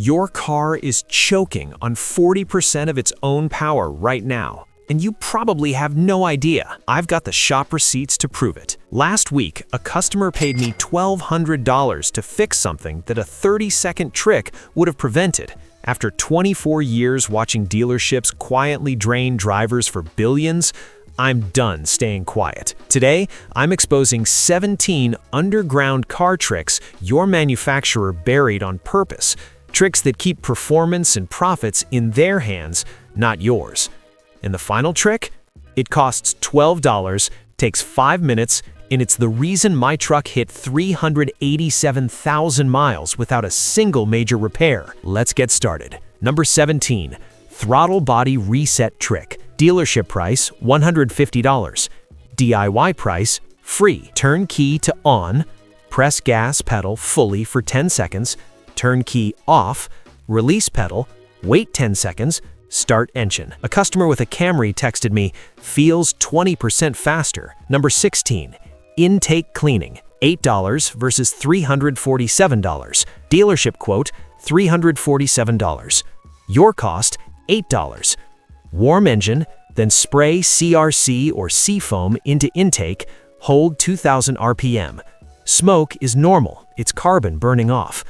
Your car is choking on 40% of its own power right now, and you probably have no idea. I've got the shop receipts to prove it. Last week, a customer paid me $1,200 to fix something that a 30-second trick would have prevented. After 24 years watching dealerships quietly drain drivers for billions, I'm done staying quiet. Today, I'm exposing 17 underground car tricks your manufacturer buried on purpose. Tricks that keep performance and profits in their hands, not yours. And the final trick? It costs $12, takes 5 minutes, and it's the reason my truck hit 387,000 miles without a single major repair. Let's get started. Number 17, throttle body reset trick. Dealership price, $150. DIY price, free. Turn key to on, press gas pedal fully for 10 seconds, turn key off, release pedal, wait 10 seconds, start engine. A customer with a Camry texted me, feels 20% faster. Number 16, intake cleaning, $8 versus $347. Dealership quote, $347. Your cost, $8. Warm engine, then spray CRC or Seafoam into intake, hold 2000 RPM. Smoke is normal, it's carbon burning off.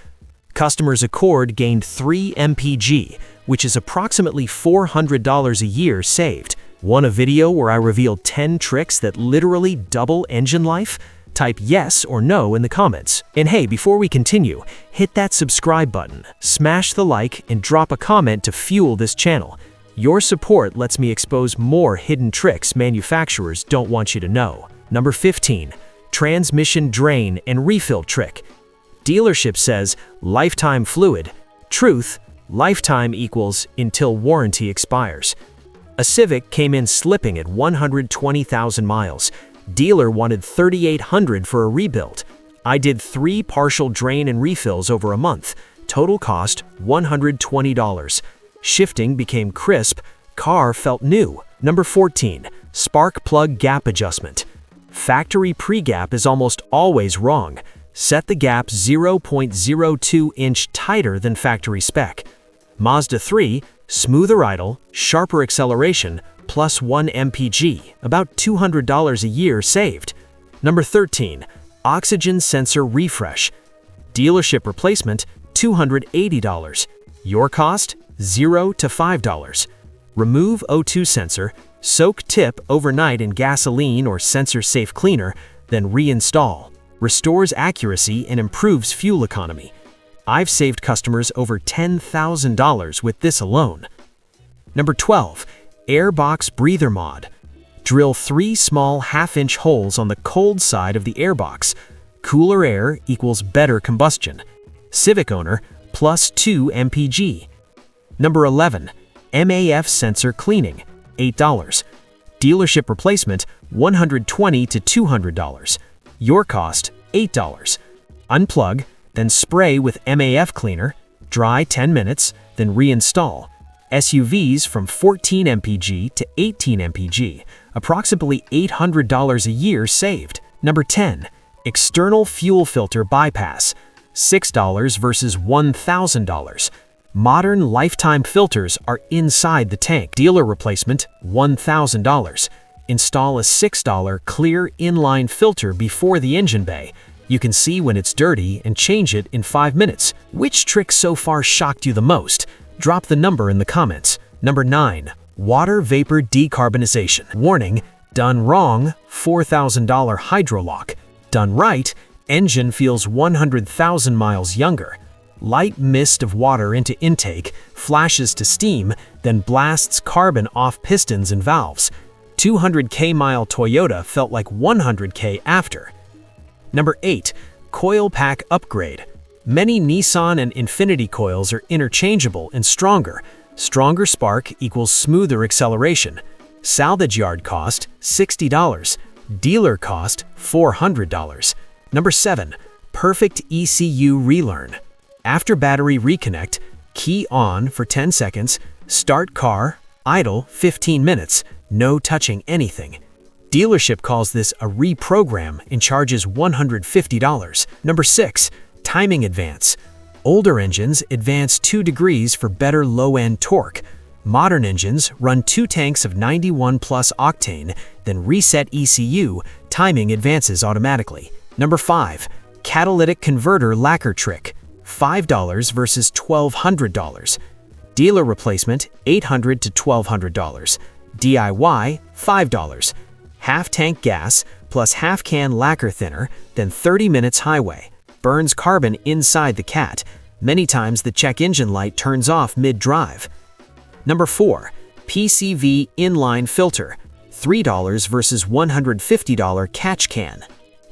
Customers Accord gained 3 mpg, which is approximately $400 a year saved. Want a video where I reveal 10 tricks that literally double engine life? Type yes or no in the comments. And hey, before we continue, hit that subscribe button, smash the like, and drop a comment to fuel this channel. Your support lets me expose more hidden tricks manufacturers don't want you to know. Number 15, transmission drain and refill trick. Dealership says lifetime fluid. Truth, lifetime equals until warranty expires. A Civic came in slipping at 120,000 miles. Dealer wanted $3,800 for a rebuild. I did 3 partial drain and refills over a month. Total cost, $120. Shifting became crisp. Car felt new. Number 14, spark plug gap adjustment. Factory pre-gap is almost always wrong. Set the gap 0.02 inch tighter than factory spec. Mazda 3, smoother idle, sharper acceleration, plus 1 mpg, about $200 a year saved. Number 13, oxygen sensor refresh. Dealership replacement, $280. Your cost, $0 to $5. Remove O2 sensor, soak tip overnight in gasoline or sensor-safe cleaner, then reinstall. Restores accuracy and improves fuel economy. I've saved customers over $10,000 with this alone. Number 12, Airbox Breather Mod. Drill 3 small half-inch holes on the cold side of the airbox. Cooler air equals better combustion. Civic owner, plus 2 mpg. Number 11, MAF sensor cleaning, $8. Dealership replacement, $120 to $200. Your cost, $8. Unplug, then spray with MAF cleaner, dry 10 minutes, then reinstall. SUVs from 14 mpg to 18 mpg, approximately $800 a year saved. Number 10, external fuel filter bypass, $6 versus $1,000. Modern lifetime filters are inside the tank. Dealer replacement, $1,000. Install a $6 clear inline filter before the engine bay. You can see when it's dirty and change it in 5 minutes. Which trick so far shocked you the most? Drop the number in the comments. Number 9, water vapor decarbonization. Warning, done wrong, $4,000 hydrolock. Done right, engine feels 100,000 miles younger. Light mist of water into intake, flashes to steam, then blasts carbon off pistons and valves. 200k mile Toyota felt like 100k after. Number 8, coil pack upgrade. Many Nissan and Infiniti coils are interchangeable and stronger. Stronger spark equals smoother acceleration. Salvage yard cost, $60. Dealer cost, $400. Number 7, perfect ECU relearn. After battery reconnect, key on for 10 seconds, start car, idle 15 minutes, no touching anything. Dealership calls this a reprogram and charges $150. Number 6, timing advance. Older engines advance 2 degrees for better low-end torque. Modern engines run 2 tanks of 91 plus octane, then reset ECU, timing advances automatically. Number 5. Catalytic converter lacquer trick, $5 versus $1,200. Dealer replacement, $800 to $1,200. DIY, $5. Half tank gas plus half can lacquer thinner, then 30 minutes highway. Burns carbon inside the cat. Many times the check engine light turns off mid-drive. Number 4. PCV inline filter, $3 versus $150 catch can.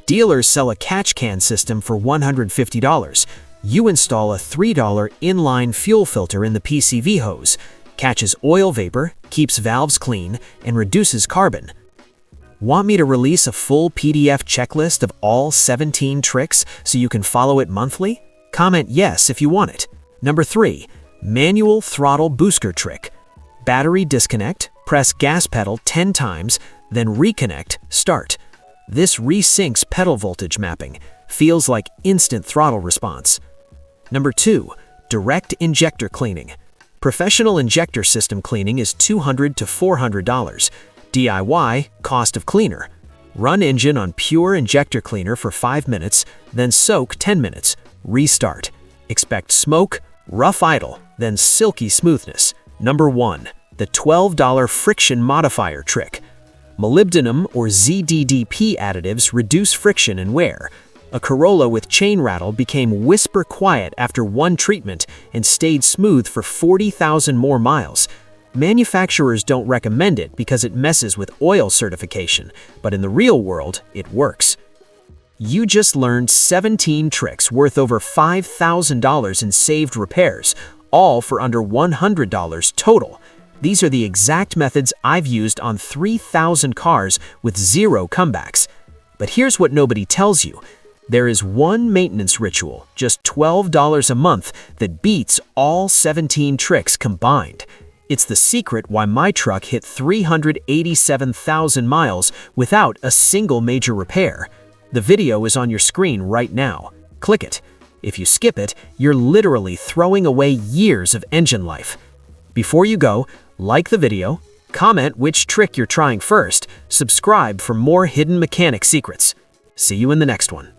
Dealers sell a catch can system for $150. You install a $3 inline fuel filter in the PCV hose, catches oil vapor, keeps valves clean, and reduces carbon. Want me to release a full PDF checklist of all 17 tricks so you can follow it monthly? Comment yes if you want it. Number 3. Manual throttle booster trick. Battery disconnect, press gas pedal 10 times, then reconnect, start. This resyncs pedal voltage mapping. Feels like instant throttle response. Number 2. Direct injector cleaning. Professional injector system cleaning is $200 to $400. DIY, cost of cleaner. Run engine on pure injector cleaner for 5 minutes, then soak 10 minutes. Restart. Expect smoke, rough idle, then silky smoothness. Number 1. The $12 friction modifier trick. Molybdenum or ZDDP additives reduce friction and wear. A Corolla with chain rattle became whisper quiet after 1 treatment and stayed smooth for 40,000 more miles. Manufacturers don't recommend it because it messes with oil certification, but in the real world, it works. You just learned 17 tricks worth over $5,000 in saved repairs, all for under $100 total. These are the exact methods I've used on 3,000 cars with 0 comebacks. But here's what nobody tells you. There is one maintenance ritual, just $12 a month, that beats all 17 tricks combined. It's the secret why my truck hit 387,000 miles without a single major repair. The video is on your screen right now. Click it. If you skip it, you're literally throwing away years of engine life. Before you go, like the video, comment which trick you're trying first, subscribe for more hidden mechanic secrets. See you in the next one.